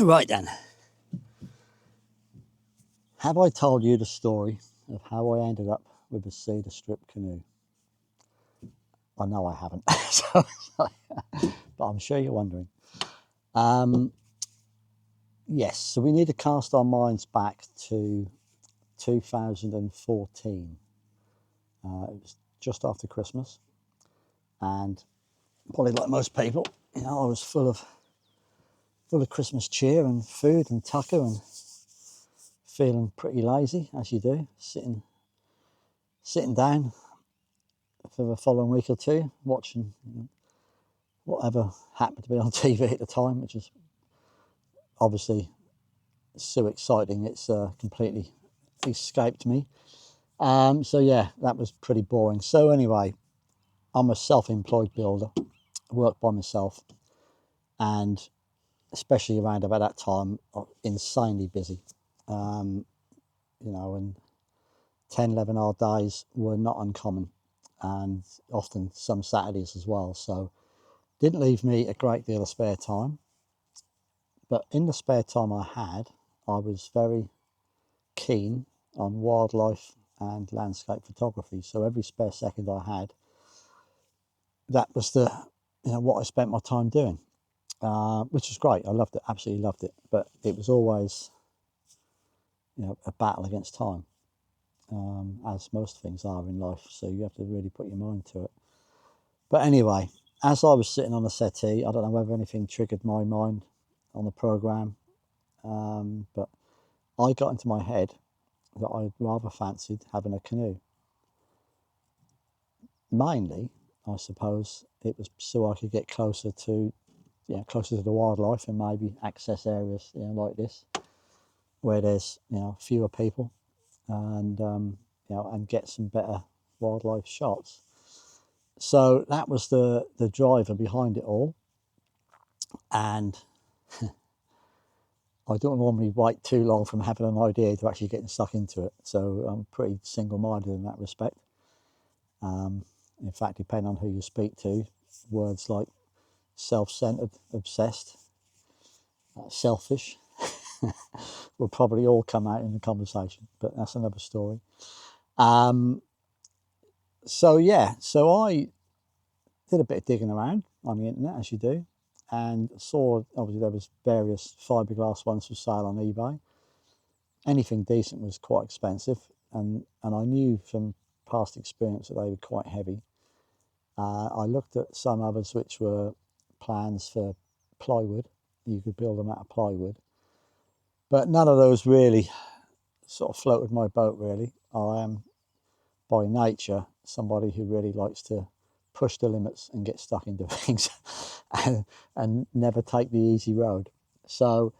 Right then, have I told you the story of how I ended up with a cedar strip canoe? I know I haven't, but I'm sure you're wondering. Yes, so we need to cast our minds back to 2014. It was just after Christmas, and probably like most people, I was full of Christmas cheer and food and tucker and feeling pretty lazy, as you do, sitting down for the following week or two, watching whatever happened to be on TV at the time, which is obviously so exciting it's completely escaped me. So yeah, that was pretty boring. So anyway, I'm a self-employed builder, work by myself, and especially around about that time, insanely busy. And 10, 11-hour days were not uncommon, and often some Saturdays as well. So didn't leave me a great deal of spare time. But in the spare time I had, I was very keen on wildlife and landscape photography. So every spare second I had, that was what I spent my time doing, which was great. I loved it, absolutely loved it. But it was always a battle against time, as most things are in life. So you have to really put your mind to it. But anyway, as I was sitting on the settee, I don't know whether anything triggered my mind on the program, but I got into my head that I rather fancied having a canoe. Mainly, I suppose, it was so I could get closer to the wildlife and maybe access areas like this, where there's fewer people, and and get some better wildlife shots. So that was the driver behind it all. And I don't normally wait too long from having an idea to actually getting stuck into it. So I'm pretty single-minded in that respect. In fact, depending on who you speak to, words like self-centered, obsessed, selfish will probably all come out in the conversation, but that's another story. So I did a bit of digging around on the internet, as you do, and saw obviously there was various fiberglass ones for sale on eBay. Anything decent was quite expensive, and I knew from past experience that they were quite heavy. I looked at some others which were plans for plywood. You could build them out of plywood, but none of those really sort of floated my boat, really. I am by nature somebody who really likes to push the limits and get stuck into things and never take the easy road. So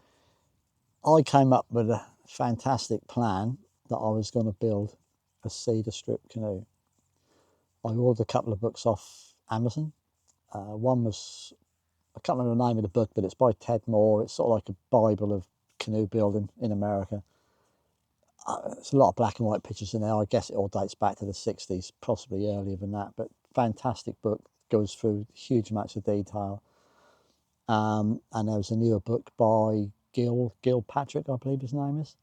I came up with a fantastic plan that I was going to build a cedar strip canoe. I ordered a couple of books off Amazon. One was, I can't remember the name of the book, but it's by Ted Moore. It's sort of like a Bible of canoe building in America. There's a lot of black and white pictures in there. I guess it all dates back to the 60s, possibly earlier than that, but fantastic book, goes through huge amounts of detail. And there was a newer book by Gil Gilpatrick, I believe his name is.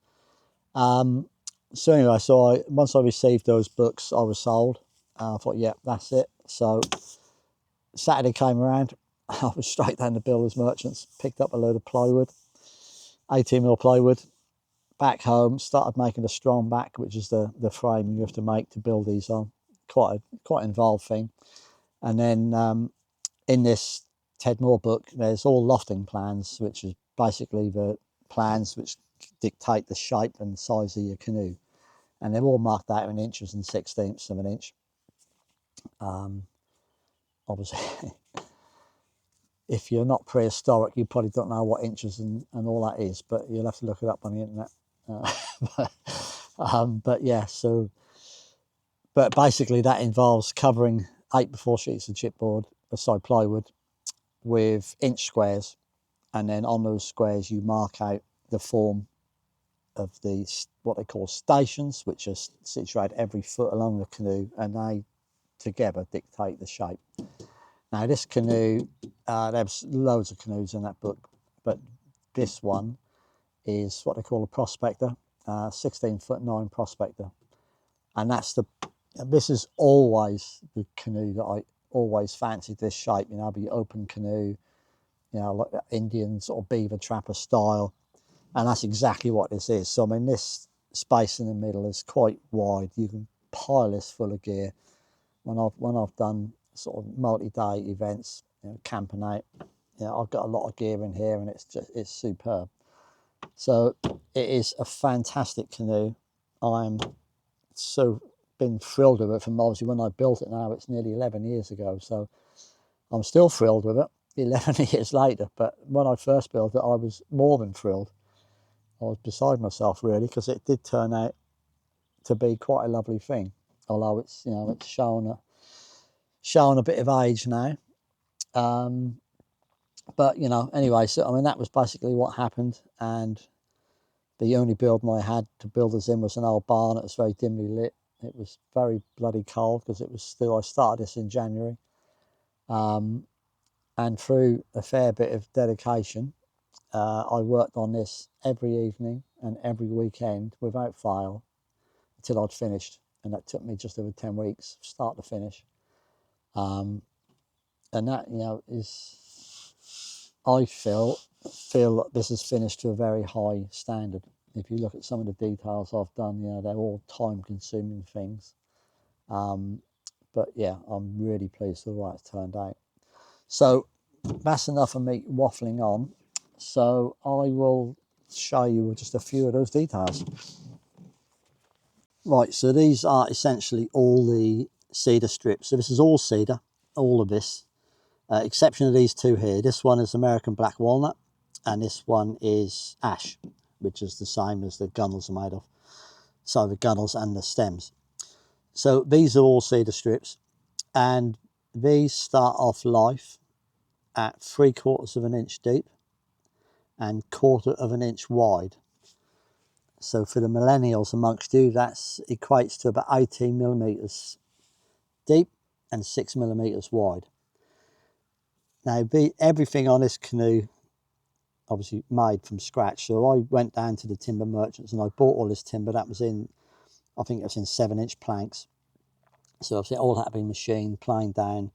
So anyway, once I received those books, I was sold. I thought, yeah, that's it. So Saturday came around, I was straight down to Builders Merchants, picked up a load of plywood, 18mm plywood, back home, started making a strong back, which is the frame you have to make to build these on. Quite involved thing. And then in this Ted Moore book, there's all lofting plans, which is basically the plans which dictate the shape and size of your canoe. And they're all marked out in inches and 1/16ths of an inch. Obviously, if you're not prehistoric, you probably don't know what inches and all that is, but you'll have to look it up on the internet. But basically that involves covering 8x4 sheets of chipboard, plywood, with inch squares, and then on those squares you mark out the form of what they call stations, which are situated every foot along the canoe, and they together dictate the shape. Now this canoe, there's loads of canoes in that book, but this one is what they call a Prospector, 16'9" Prospector. And this is always the canoe that I always fancied, this shape, you know, be open canoe, you know, like Indian sort of beaver trapper style. And that's exactly what this is. So I mean, this space in the middle is quite wide. You can pile this full of gear. When I've done sort of multi-day events, you know, camping out, you know, I've got a lot of gear in here, and it's superb. So it is a fantastic canoe. I'm so been thrilled with it from obviously when I built it. Now it's nearly 11 years ago, so I'm still thrilled with it 11 years later. But when I first built it, I was more than thrilled. I was beside myself really, because it did turn out to be quite a lovely thing. Although it's, you know, it's showing a bit of age now. But you know, anyway, so I mean, that was basically what happened. And the only building I had to build us in was an old barn. It was very dimly lit. It was very bloody cold, because it was still, I started this in January. And through a fair bit of dedication, I worked on this every evening and every weekend without fail until I'd finished. And that took me just over 10 weeks, start to finish. And that, you know, I feel that this is finished to a very high standard. If you look at some of the details I've done, you know, they're all time-consuming things. But yeah, I'm really pleased with the way it's turned out. So that's enough of me waffling on. So I will show you just a few of those details. Right, so these are essentially all the cedar strips. So this is all cedar, all of this, exception of these two here. This one is American black walnut, and this one is ash, which is the same as the gunnels are made of. So the gunnels and the stems. So these are all cedar strips, and these start off life at 3/4 of an inch deep and 1/4 of an inch wide. So for the millennials amongst you, that equates to about 18 millimeters deep and 6 millimeters wide. Now, everything on this canoe, obviously made from scratch. So I went down to the timber merchants and I bought all this timber. That was in, I think it was in 7-inch planks. So obviously it all had to be machined, planed down,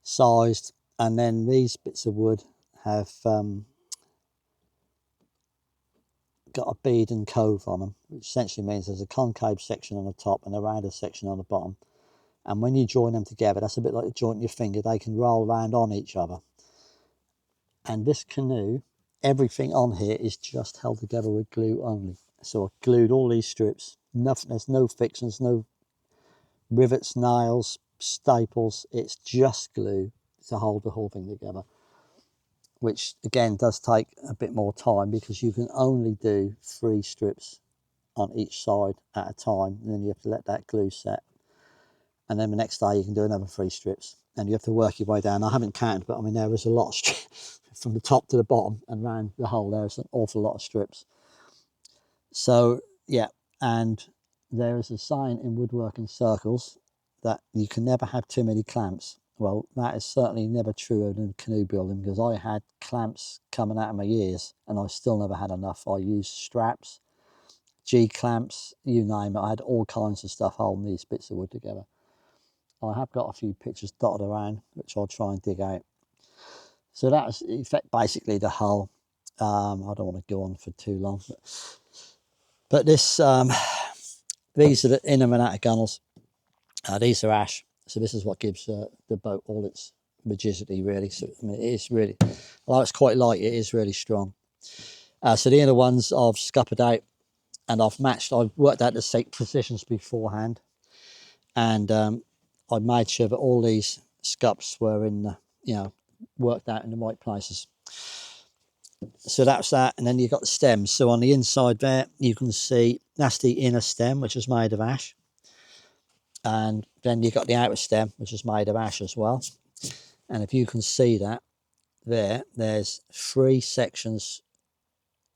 sized, and then these bits of wood have got a bead and cove on them, which essentially means there's a concave section on the top and a rounded section on the bottom. And when you join them together, that's a bit like a joint in your finger, they can roll around on each other. And this canoe, everything on here is just held together with glue only. So I glued all these strips, nothing, there's no fixings, no rivets, nails, staples, it's just glue to hold the whole thing together. Which again does take a bit more time, because you can only do 3 strips on each side at a time, and then you have to let that glue set, and then the next day you can do another 3 strips, and you have to work your way down. I haven't counted, but I mean, there was a lot of strips from the top to the bottom and around the hole. There's an awful lot of strips. So yeah, and there is a saying in woodworking circles that you can never have too many clamps. Well, that is certainly never true in canoe building, because I had clamps coming out of my ears and I still never had enough. I used straps, G-clamps, you name it. I had all kinds of stuff holding these bits of wood together. I have got a few pictures dotted around, which I'll try and dig out. So that was in fact basically the hull. I don't want to go on for too long, but this, these are the inner and outer gunnels. These are ash. So this is what gives the boat all its rigidity, really. So I mean, it is really, although it's quite light, it is really strong. So the inner ones I've scuppered out, and I've worked out the seat positions beforehand, and I made sure that all these scups were in the, you know, worked out in the right places. So that's that, and then you've got the stems. So on the inside there, you can see that's the inner stem, which is made of ash. And then you've got the outer stem, which is made of ash as well. And if you can see that there's 3 sections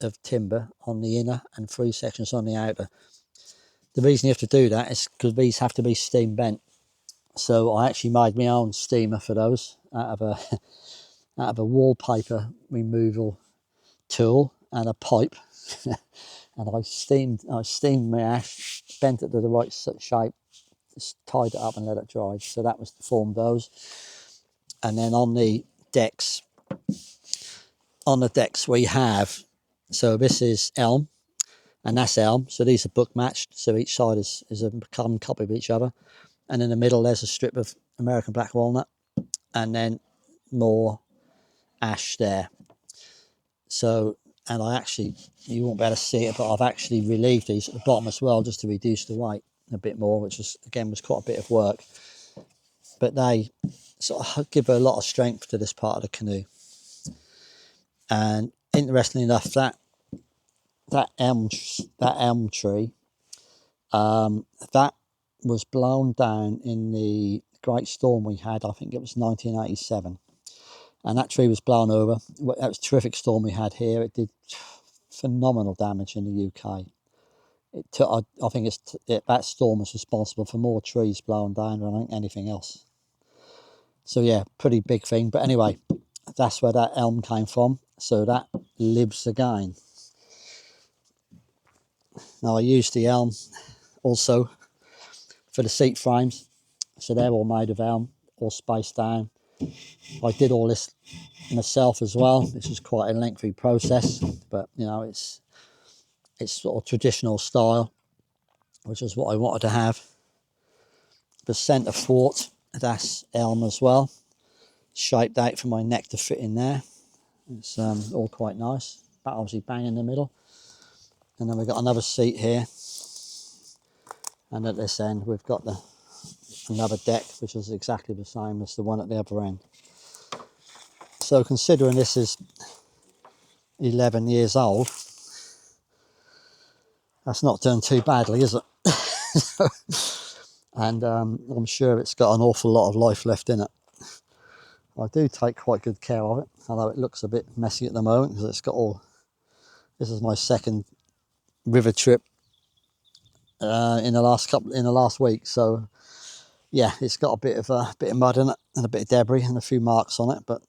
of timber on the inner and 3 sections on the outer. The reason you have to do that is because these have to be steam bent. So I actually made my own steamer for those out of a wallpaper removal tool and a pipe, and I steamed my ash, bent it to the right shape, just tied it up and let it dry. So that was to form those. And then on the decks we have, so this is elm and that's elm, so these are book matched, so each side is a carbon copy of each other, and in the middle there's a strip of American black walnut, and then more ash there. So, and I actually, you won't be able to see it, but I've actually relieved these at the bottom as well, just to reduce the weight a bit more, which was, again, was quite a bit of work. But they sort of give a lot of strength to this part of the canoe. And interestingly enough, that elm tree, that was blown down in the great storm we had. I think it was 1987. And that tree was blown over. That was a terrific storm we had here. It did phenomenal damage in the UK. It took, I think that storm was responsible for more trees blown down than I think anything else. So yeah, pretty big thing. But anyway, that's where that elm came from. So that lives again. Now I used the elm also for the seat frames. So they're all made of elm, all spaced down. I did all this myself as well. This was quite a lengthy process, but you know, it's sort of traditional style, which is what I wanted to have. The centre thwart, that's elm as well, shaped out for my neck to fit in there. It's all quite nice, but obviously bang in the middle. And then we've got another seat here, and at this end we've got another deck which is exactly the same as the one at the other end. So considering this is 11 years old, that's not done too badly, is it? And I'm sure it's got an awful lot of life left in it. I do take quite good care of it, although it looks a bit messy at the moment because it's got all. This is my second river trip in the last week, so yeah, it's got a bit of mud in it and a bit of debris and a few marks on it, but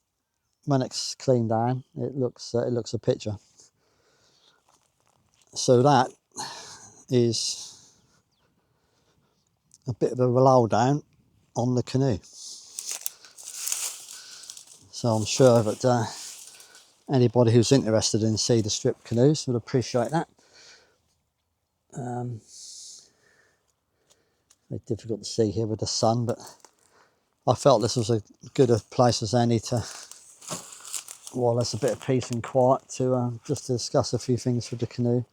when it's cleaned down, it looks a picture. So that is a bit of a roll down on the canoe. So I'm sure that anybody who's interested in Cedar strip canoes would appreciate that. Very difficult to see here with the sun, but I felt this was as good a place as any to, while there's a bit of peace and quiet, to just discuss a few things with the canoe.